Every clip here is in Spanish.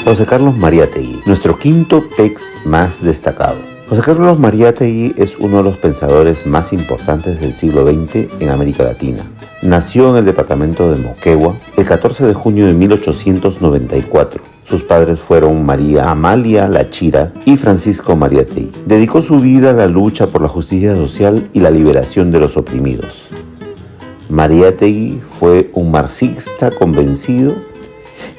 José Carlos Mariátegui, nuestro quinto PEX más destacado. José Carlos Mariátegui es uno de los pensadores más importantes del siglo XX en América Latina. Nació en el departamento de Moquegua el 14 de junio de 1894. Sus padres fueron María Amalia Lachira y Francisco Mariátegui. Dedicó su vida a la lucha por la justicia social y la liberación de los oprimidos. Mariátegui fue un marxista convencido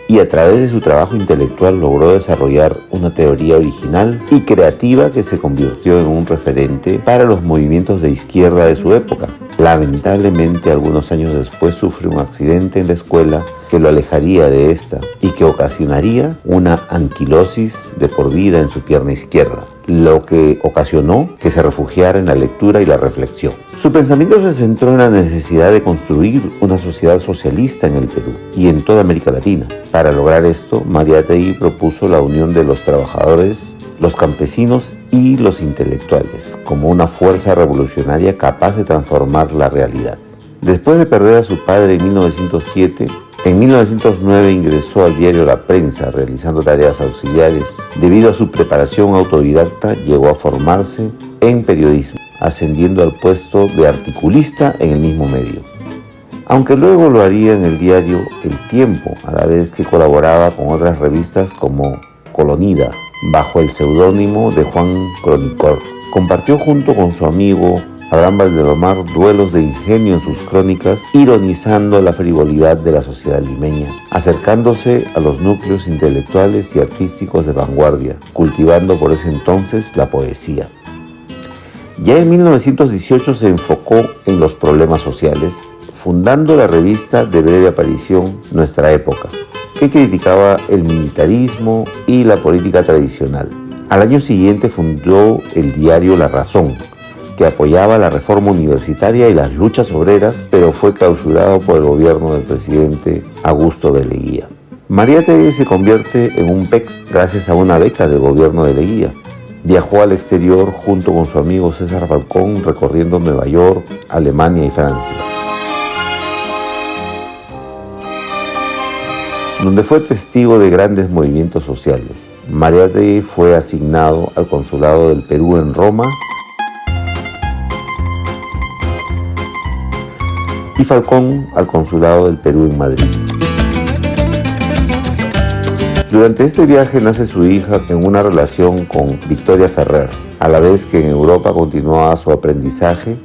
y a través de su trabajo intelectual logró desarrollar una teoría original y creativa que se convirtió en un referente para los movimientos de izquierda de su época. Lamentablemente, algunos años después sufre un accidente en la escuela que lo alejaría de esta y que ocasionaría una anquilosis de por vida en su pierna izquierda, lo que ocasionó que se refugiara en la lectura y la reflexión. Su pensamiento se centró en la necesidad de construir una sociedad socialista en el Perú y en toda América Latina. Para lograr esto, Mariátegui propuso la unión de los trabajadores, los campesinos y los intelectuales como una fuerza revolucionaria capaz de transformar la realidad. Después de perder a su padre en 1907, en 1909 ingresó al diario La Prensa realizando tareas auxiliares. Debido a su preparación autodidacta, llegó a formarse en periodismo, ascendiendo al puesto de articulista en el mismo medio. Aunque luego lo haría en el diario El Tiempo, a la vez que colaboraba con otras revistas como Colonida, bajo el seudónimo de Juan Cronicor. Compartió junto con su amigo Abraham Valdelomar duelos de ingenio en sus crónicas, ironizando la frivolidad de la sociedad limeña, acercándose a los núcleos intelectuales y artísticos de vanguardia, cultivando por ese entonces la poesía. Ya en 1918 se enfocó en los problemas sociales, fundando la revista de breve aparición Nuestra Época, que criticaba el militarismo y la política tradicional. Al año siguiente fundó el diario La Razón, que apoyaba la reforma universitaria y las luchas obreras, pero fue clausurado por el gobierno del presidente Augusto B. Leguía. Mariátegui se convierte en un PEX gracias a una beca del gobierno de Leguía. Viajó al exterior junto con su amigo César Falcón, recorriendo Nueva York, Alemania y Francia, donde fue testigo de grandes movimientos sociales. Mariátegui fue asignado al Consulado del Perú en Roma y Falcón al Consulado del Perú en Madrid. Durante este viaje nace su hija en una relación con Victoria Ferrer, a la vez que en Europa continuaba su aprendizaje,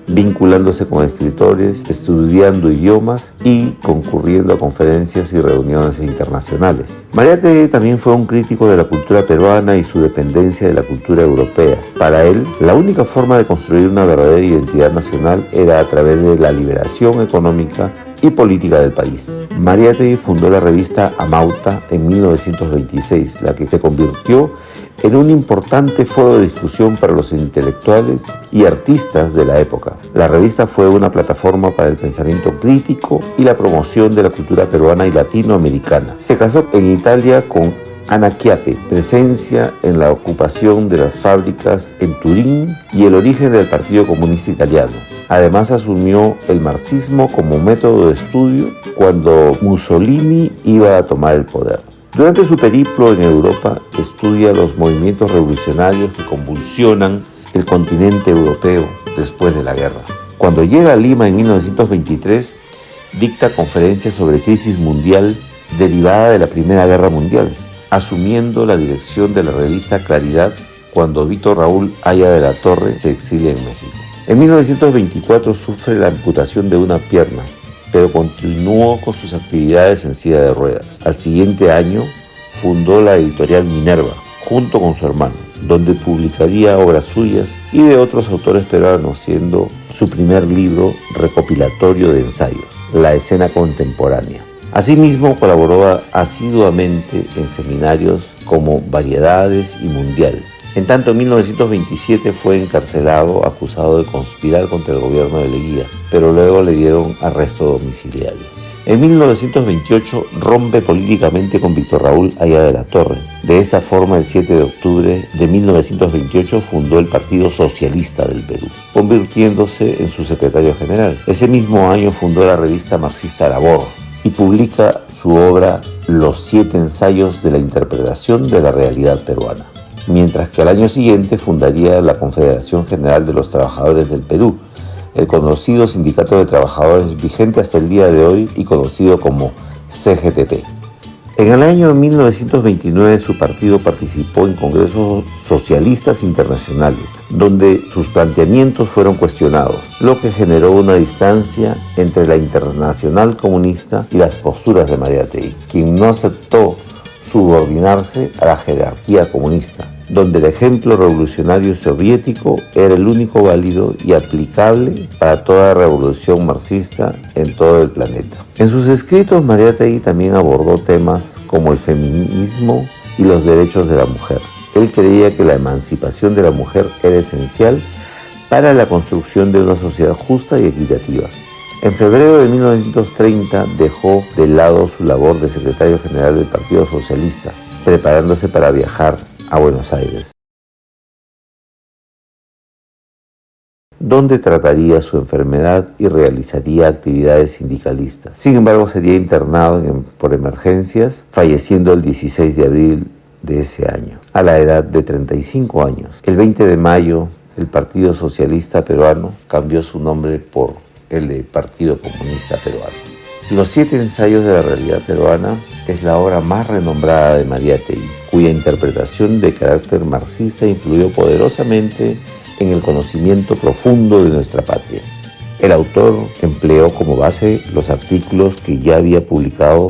vinculándose con escritores, estudiando idiomas y concurriendo a conferencias y reuniones internacionales. Mariátegui también fue un crítico de la cultura peruana y su dependencia de la cultura europea. Para él, la única forma de construir una verdadera identidad nacional era a través de la liberación económica y política del país. Mariátegui fundó la revista Amauta en 1926, la que se convirtió en un importante foro de discusión para los intelectuales y artistas de la época. La revista fue una plataforma para el pensamiento crítico y la promoción de la cultura peruana y latinoamericana. Se casó en Italia con Ana Chiappe, presencia en la ocupación de las fábricas en Turín y el origen del Partido Comunista Italiano. Además asumió el marxismo como método de estudio cuando Mussolini iba a tomar el poder. Durante su periplo en Europa, estudia los movimientos revolucionarios que convulsionan el continente europeo después de la guerra. Cuando llega a Lima en 1923, dicta conferencias sobre crisis mundial derivada de la Primera Guerra Mundial, asumiendo la dirección de la revista Claridad cuando Víctor Raúl Haya de la Torre se exilia en México. En 1924 sufre la amputación de una pierna, pero continuó con sus actividades en silla de ruedas. Al siguiente año fundó la editorial Minerva, junto con su hermano, donde publicaría obras suyas y de otros autores peruanos, siendo su primer libro recopilatorio de ensayos, La Escena Contemporánea. Asimismo, colaboró asiduamente en seminarios como Variedades y Mundial. En tanto, en 1927 fue encarcelado acusado de conspirar contra el gobierno de Leguía, pero luego le dieron arresto domiciliario. En 1928 rompe políticamente con Víctor Raúl Haya de la Torre. De esta forma, el 7 de octubre de 1928 fundó el Partido Socialista del Perú, convirtiéndose en su secretario general. Ese mismo año fundó la revista marxista Labor y publica su obra Los 7 ensayos de la interpretación de la realidad peruana, mientras que al año siguiente fundaría la Confederación General de los Trabajadores del Perú, el conocido sindicato de trabajadores vigente hasta el día de hoy y conocido como CGTP. En el año 1929 su partido participó en congresos socialistas internacionales, donde sus planteamientos fueron cuestionados, lo que generó una distancia entre la Internacional Comunista y las posturas de Mariátegui, quien no aceptó subordinarse a la jerarquía comunista, donde el ejemplo revolucionario soviético era el único válido y aplicable para toda revolución marxista en todo el planeta. En sus escritos, Mariátegui también abordó temas como el feminismo y los derechos de la mujer. Él creía que la emancipación de la mujer era esencial para la construcción de una sociedad justa y equitativa. En febrero de 1930 dejó de lado su labor de secretario general del Partido Socialista, preparándose para viajar a Buenos Aires, donde trataría su enfermedad y realizaría actividades sindicalistas. Sin embargo, sería internado por emergencias, falleciendo el 16 de abril de ese año, a la edad de 35 años. El 20 de mayo, el Partido Socialista Peruano cambió su nombre por el de Partido Comunista Peruano. Los 7 ensayos de la realidad peruana es la obra más renombrada de Mariátegui, cuya interpretación de carácter marxista influyó poderosamente en el conocimiento profundo de nuestra patria. El autor empleó como base los artículos que ya había publicado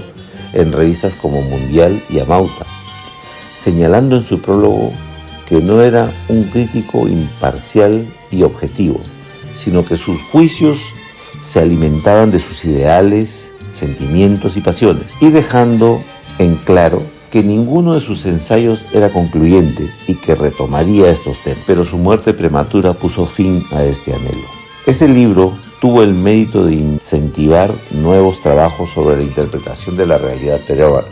en revistas como Mundial y Amauta, señalando en su prólogo que no era un crítico imparcial y objetivo, sino que sus juicios se alimentaban de sus ideales, sentimientos y pasiones, y dejando en claro que ninguno de sus ensayos era concluyente y que retomaría estos temas, pero su muerte prematura puso fin a este anhelo. Este libro tuvo el mérito de incentivar nuevos trabajos sobre la interpretación de la realidad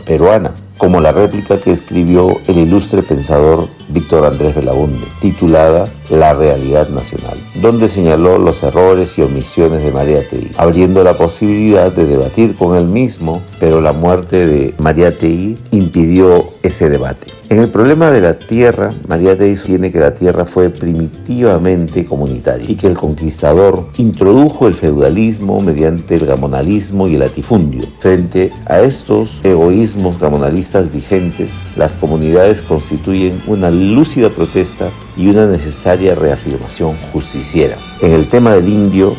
peruana, como la réplica que escribió el ilustre pensador Víctor Andrés Belaunde, titulada La realidad nacional, donde señaló los errores y omisiones de Mariátegui, abriendo la posibilidad de debatir con él mismo, pero la muerte de Mariátegui impidió ese debate. En el problema de la tierra, Mariátegui sostiene que la tierra fue primitivamente comunitaria y que el conquistador introdujo el feudalismo mediante el gamonalismo y el latifundio. Frente a estos egoísmos gamonalistas vigentes, las comunidades constituyen una lúcida protesta y una necesaria reafirmación justiciera. En el tema del indio,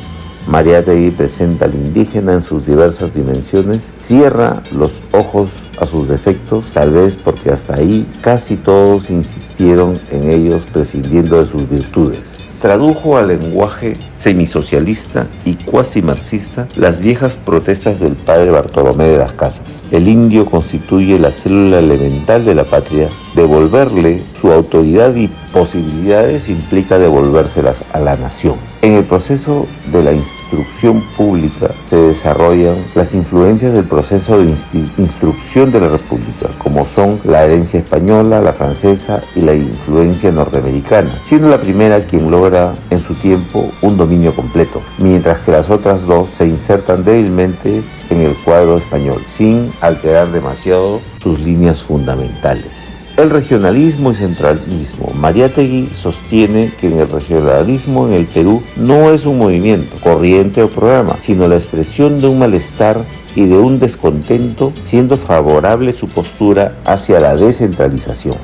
Mariátegui presenta al indígena en sus diversas dimensiones, cierra los ojos a sus defectos, tal vez porque hasta ahí casi todos insistieron en ellos prescindiendo de sus virtudes. Tradujo al lenguaje semisocialista y cuasi marxista las viejas protestas del padre Bartolomé de las Casas. El indio constituye la célula elemental de la patria. Devolverle su autoridad y posibilidades implica devolvérselas a la nación. En el proceso de la instrucción pública se desarrollan las influencias del proceso de instrucción de la República, como son la herencia española, la francesa y la influencia norteamericana, siendo la primera quien logra en su tiempo un dominio completo, mientras que las otras dos se insertan débilmente en el cuadro español, sin alterar demasiado sus líneas fundamentales. El regionalismo y centralismo. Mariátegui sostiene que el regionalismo en el Perú no es un movimiento, corriente o programa, sino la expresión de un malestar y de un descontento, siendo favorable su postura hacia la descentralización.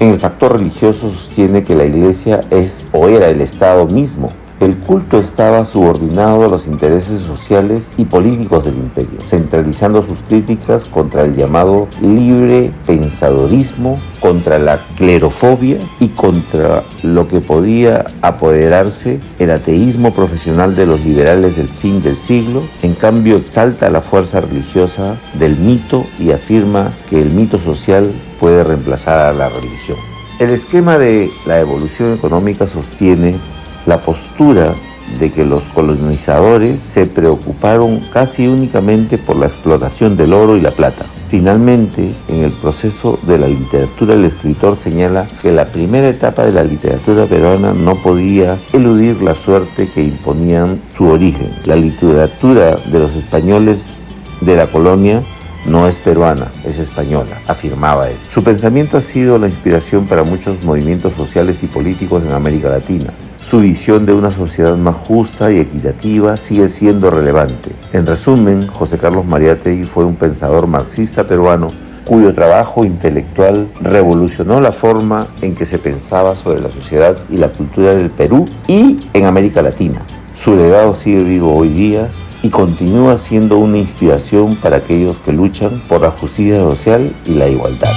En el factor religioso sostiene que la Iglesia es o era el Estado mismo. El culto estaba subordinado a los intereses sociales y políticos del imperio, centralizando sus críticas contra el llamado libre pensadorismo, contra la clerofobia y contra lo que podía apoderarse el ateísmo profesional de los liberales del fin del siglo. En cambio, exalta la fuerza religiosa del mito y afirma que el mito social puede reemplazar a la religión. El esquema de la evolución económica sostiene la postura de que los colonizadores se preocuparon casi únicamente por la explotación del oro y la plata. Finalmente, en el proceso de la literatura, el escritor señala que la primera etapa de la literatura peruana no podía eludir la suerte que imponían su origen. La literatura de los españoles de la colonia no es peruana, es española, afirmaba él. Su pensamiento ha sido la inspiración para muchos movimientos sociales y políticos en América Latina. Su visión de una sociedad más justa y equitativa sigue siendo relevante. En resumen, José Carlos Mariátegui fue un pensador marxista peruano cuyo trabajo intelectual revolucionó la forma en que se pensaba sobre la sociedad y la cultura del Perú y en América Latina. Su legado sigue vivo hoy día y continúa siendo una inspiración para aquellos que luchan por la justicia social y la igualdad.